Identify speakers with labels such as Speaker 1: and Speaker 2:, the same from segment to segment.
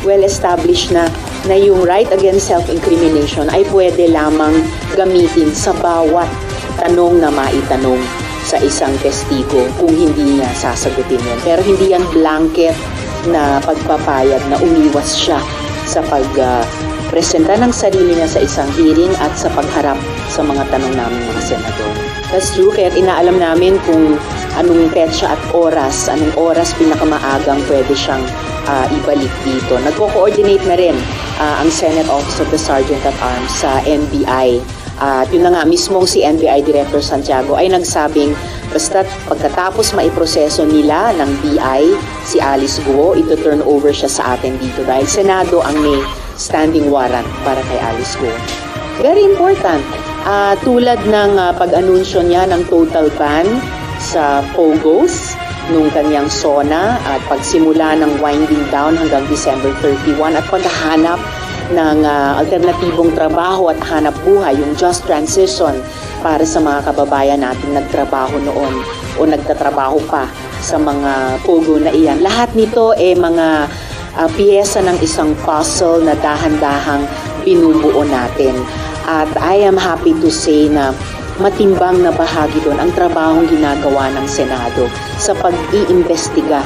Speaker 1: well-established na yung right against self-incrimination ay pwede lamang gamitin sa bawat tanong na maitanong sa isang testigo kung hindi niya sasagutin yun. Pero hindi yan blanket na pagpapayag na umiwas siya sa pagpresenta ng sarili niya sa isang hearing at sa pagharap sa mga tanong namin mga senador. That's true, kaya inaalam namin kung anong petsa at anong oras pinakamaagang pwede siyang ibalik dito. Nagko-coordinate na rin ang Senate Office of the Sergeant at Arms sa NBI. At yun na nga, mismong si NBI Director Santiago ay nagsabing basta't pagkatapos maiproseso nila ng BI si Alice Guo, ito turn over siya sa atin dito dahil Senado ang may standing warrant para kay Alice Guo. Very important. Tulad ng pag-anunsyo niya ng total ban sa POGOs nung kanyang SONA at pagsimula ng winding down hanggang December 31 at paghahanap ng alternatibong trabaho at hanap buhay, yung just transition para sa mga kababayan natin nagtrabaho noon o nagtatrabaho pa sa mga POGO na iyan. Lahat nito mga piyesa ng isang puzzle na dahan-dahang binubuo natin. At I am happy to say na matimbang na bahagi doon ang trabahong ginagawa ng Senado sa pag-iimbestiga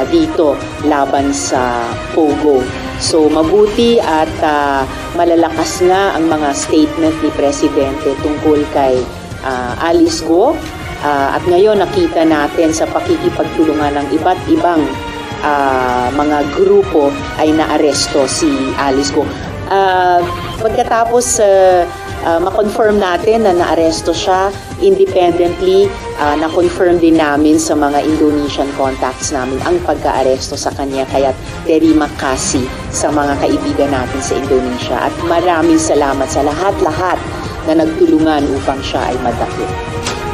Speaker 1: dito laban sa POGO. So mabuti at malalakas nga ang mga statement ni Presidente tungkol kay Alice Guo. At ngayon nakita natin sa pakikipagtulungan ng iba't ibang mga grupo ay naaresto si Alice Guo. Pagkatapos ma-confirm natin na naaresto siya independently, na-confirm din namin sa mga Indonesian contacts namin ang pagka-aresto sa kanya, kaya terima kasih sa mga kaibigan natin sa Indonesia at maraming salamat sa lahat-lahat na nagtulungan upang siya ay madakip.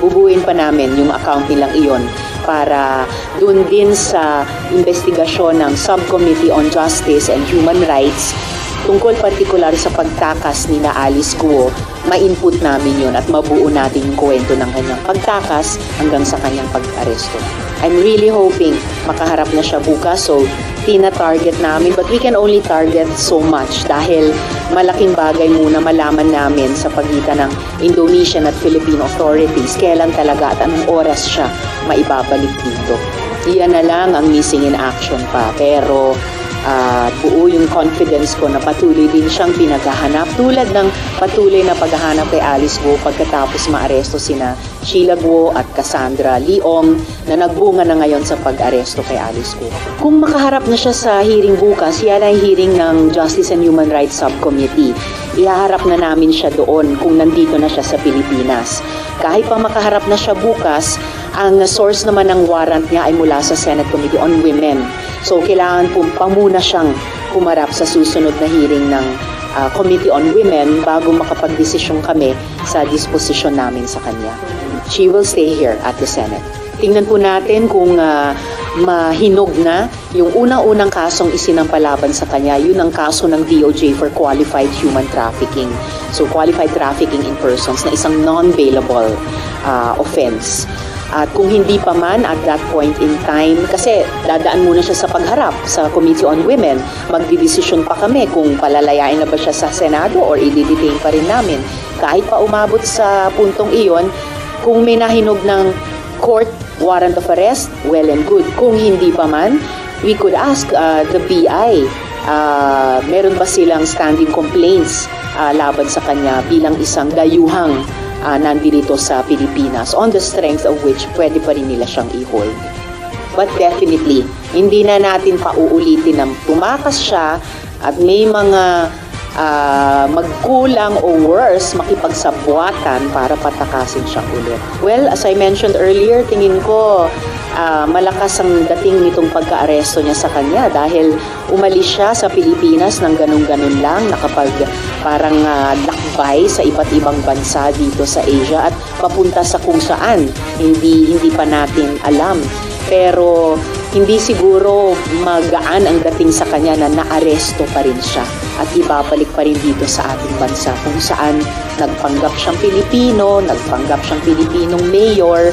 Speaker 1: Bubuin pa namin yung account nilang iyon para doon din sa investigasyon ng Subcommittee on Justice and Human Rights tungkol partikular sa pagtakas ni Alice Guo, ma-input namin yun at mabuo natin yung kwento ng kanyang pagtakas hanggang sa kanyang pag-aresto. I'm really hoping makaharap na siya bukas, so tina-target namin, but we can only target so much dahil malaking bagay muna malaman namin sa pagitan ng Indonesian at Philippine authorities kailan talaga at anong oras siya maibabalik dito. Iyan na lang ang missing in action pa, pero buo yung confidence ko na patuloy din siyang pinaghahanap tulad ng patuloy na paghahanap kay Alice Guo pagkatapos maaresto sina Sheila Guo at Cassandra Leong na nagbunga na ngayon sa pag-aresto kay Alice Guo. Kung makaharap na siya sa hearing bukas, yan ay hearing ng Justice and Human Rights Subcommittee. Ihaharap na namin siya doon kung nandito na siya sa Pilipinas. Kahit pa makaharap na siya bukas, ang source naman ng warrant niya ay mula sa Senate Committee on Women. So, kailangan pa muna siyang humarap sa susunod na hearing ng Committee on Women bago makapag-desisyon kami sa disposisyon namin sa kanya. She will stay here at the Senate. Tingnan po natin kung mahinog na yung unang-unang kasong isinampalaban sa kanya. Yun ang kaso ng DOJ for qualified human trafficking. So, qualified trafficking in persons na isang non-bailable offense. At kung hindi pa man at that point in time, kasi dadaan muna siya sa pagharap sa Committee on Women, magdidesisyon pa kami kung palalayain na ba siya sa Senado or i-detain pa rin namin. Kahit pa umabot sa puntong iyon, kung may nahinog ng court warrant of arrest, well and good. Kung hindi pa man, we could ask the BI, meron ba silang standing complaints laban sa kanya bilang isang dayuhang nandito sa Pilipinas, on the strength of which pwede pa rin nila siyang i-hold. But definitely, hindi na natin pauulitin na tumakas siya at may mga magkulang o worse, makipagsabwatan para patakasin siya ulit. Well, as I mentioned earlier, tingin ko malakas ang dating nitong pagka-aresto niya sa kanya dahil umalis siya sa Pilipinas ng ganun-ganun lang, nakapag parang lakbay sa iba't ibang bansa dito sa Asia at papunta sa kung saan hindi pa natin alam. Pero hindi siguro magaan ang dating sa kanya na naaresto pa rin siya at ibabalik pa rin dito sa ating bansa kung saan nagpanggap siyang Pilipino, nagpanggap siyang Pilipinong mayor,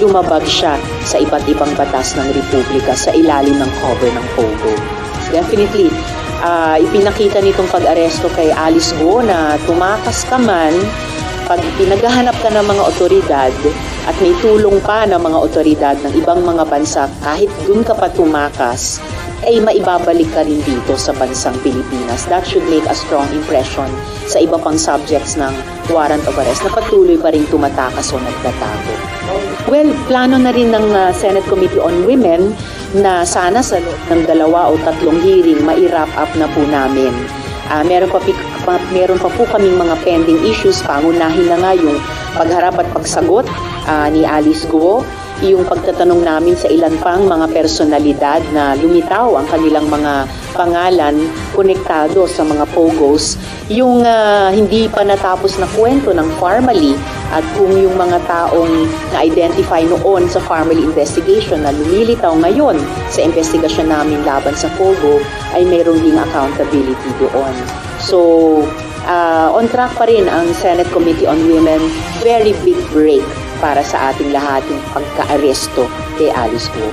Speaker 1: lumabag siya sa iba't ibang batas ng Republika sa ilalim ng cover ng POGO. Definitely, ipinakita nitong pag-aresto kay Alice Guo na tumakas ka man, pag pinaghahanap ka ng mga otoridad at may tulong pa ng mga otoridad ng ibang mga bansa, kahit dun ka pa tumakas, ay maibabalik ka rin dito sa bansang Pilipinas. That should make a strong impression sa iba pang subjects ng warrant of arrest na patuloy pa rin tumatakas o nagtatago. Well, plano na rin ng Senate Committee on Women na sana sa loob ng 2 o 3 hearing mai-wrap up na po namin. Meron pa po kaming mga pending issues, pangunahin na nga yung pagharap at pagsagot ni Alice Guo, yung pagtatanong namin sa ilan pang mga personalidad na lumitaw ang kanilang mga pangalan konektado sa mga POGOs, yung hindi pa natapos na kwento ng Pharmally at kung yung mga taong na-identify noon sa Pharmally investigation na lumilitaw ngayon sa investigasyon namin laban sa POGO ay mayroong ding accountability doon. So, on track pa rin ang Senate Committee on Women, very big break para sa ating lahat yung pagka-aresto kay Alice Guo.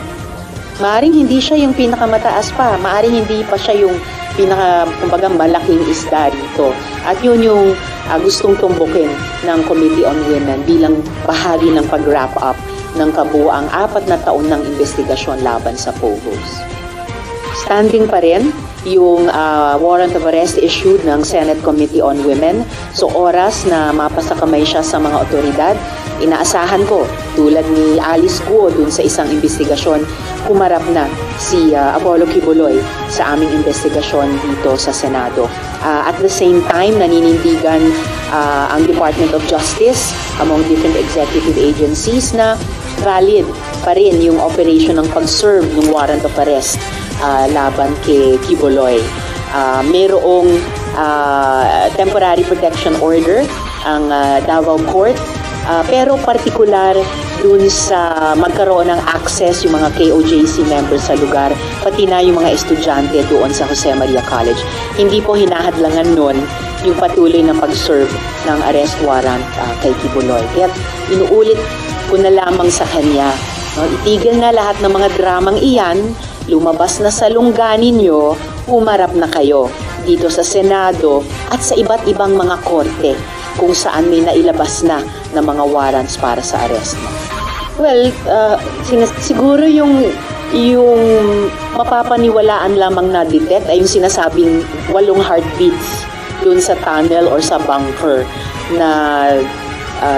Speaker 1: Maaring hindi siya yung pinakamataas pa, maaring hindi pa siya yung kumbaga malaking isda rito. At yun yung gustong tumbukin ng Committee on Women bilang bahagi ng pag-wrap up ng kabuuang 4 na taon ng investigasyon laban sa POGOs. Standing pa rin yung warrant of arrest issued ng Senate Committee on Women. So oras na mapasakamay siya sa mga otoridad, inaasahan ko, tulad ni Alice Guo dun sa isang investigasyon, kumarap na si Apollo Kibuloy sa aming investigasyon dito sa Senado. At the same time, naninindigan ang Department of Justice among different executive agencies na valid pa rin yung operation ng pag-serve ng warrant of arrest laban kay Kibuloy. Mayroong temporary protection order ang Davao Court, pero partikular dun sa magkaroon ng access yung mga KOJC members sa lugar, pati na yung mga estudyante doon sa Jose Maria College. Hindi po hinahadlangan nun yung patuloy na pag-serve ng arrest warrant kay Kibuloy. Kaya inuulit ko na lamang sa kanya, itigil na lahat ng mga dramang iyan, lumabas na sa lungganin nyo, humarap na kayo dito sa Senado at sa iba't ibang mga korte kung saan may nailabas na ng mga warrants para sa arrest mo. Well, siguro yung mapapaniwalaan lamang na detect ay yung sinasabing 8 heartbeats dun sa tunnel or sa bunker na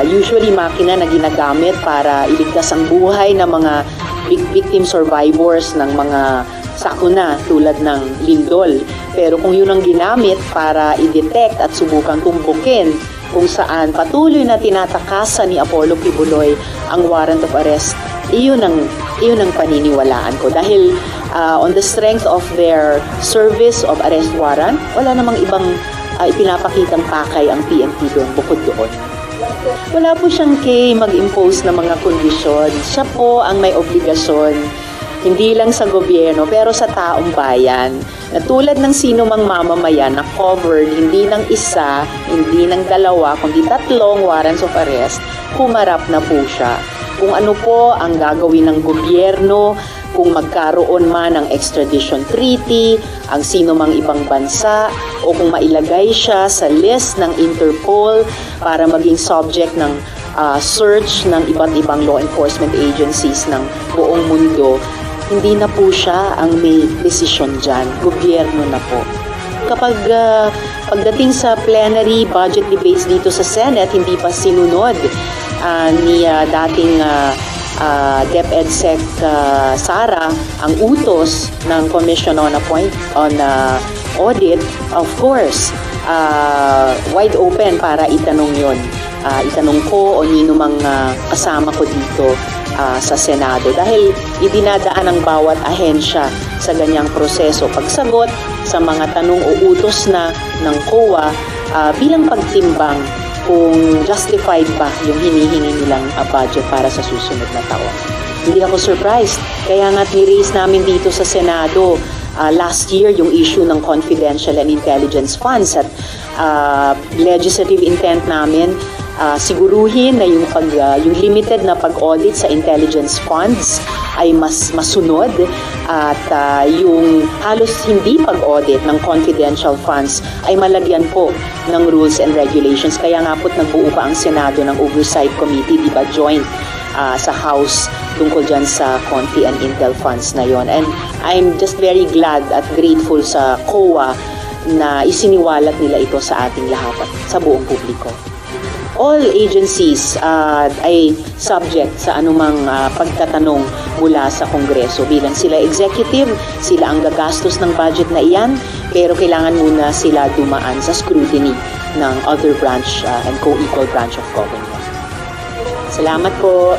Speaker 1: usually makina na ginagamit para iligtas ang buhay ng mga victim survivors ng mga sakuna tulad ng lindol. Pero kung yun ang ginamit para i-detect at subukang tumbukin kung saan patuloy na tinatakasan ni Apollo Kibuloy ang warrant of arrest, iyon ang paniniwalaan ko. Dahil on the strength of their service of arrest warrant, wala namang ibang ipinapakitang pakay ang PNP doon bukod doon. Wala po siyang mag-impose ng mga kondisyon. Siya po ang may obligasyon, hindi lang sa gobyerno, pero sa taong bayan, na tulad ng sino mang mamamayan na covered, hindi ng 1, hindi ng 2, kundi 3 warrants of arrest, humarap na po siya. Kung ano po ang gagawin ng gobyerno, kung magkaroon man ng extradition treaty, ang sino mang ibang bansa, o kung mailagay siya sa list ng Interpol para maging subject ng search ng iba't ibang law enforcement agencies ng buong mundo, hindi na po siya ang may desisyon dyan. Gobyerno na po. Kapag pagdating sa plenary budget debates dito sa Senate, hindi pa sinunod ni dating DepEdsec Sara ang utos ng Commission on Audit, of course, wide open para itanong yon. Itanong ko o nino mang kasama ko dito sa Senado dahil idinadaan ang bawat ahensya sa ganyang proseso. Pagsagot sa mga tanong o utos na ng COA bilang pagtimbang kung justified ba yung hinihingi nilang budget para sa susunod na taon. Hindi ako surprised. Kaya nga ni-raise namin dito sa Senado last year yung issue ng confidential and intelligence funds at legislative intent namin siguruhin na yung limited na pag-audit sa intelligence funds ay mas masunod at yung halos hindi pag-audit ng confidential funds ay malagyan po ng rules and regulations. Kaya nga po't nagbuo pa ang Senado ng Oversight Committee, di ba, joint sa House tungkol dyan sa Confi and Intel funds na yon. And I'm just very glad at grateful sa COA na isiniwalat nila ito sa ating lahat at sa buong publiko. All agencies ay subject sa anumang pagtatanong mula sa Kongreso. Bilang sila executive, sila ang gagastos ng budget na iyan, pero kailangan muna sila dumaan sa scrutiny ng other branch and co-equal branch of government. Salamat po.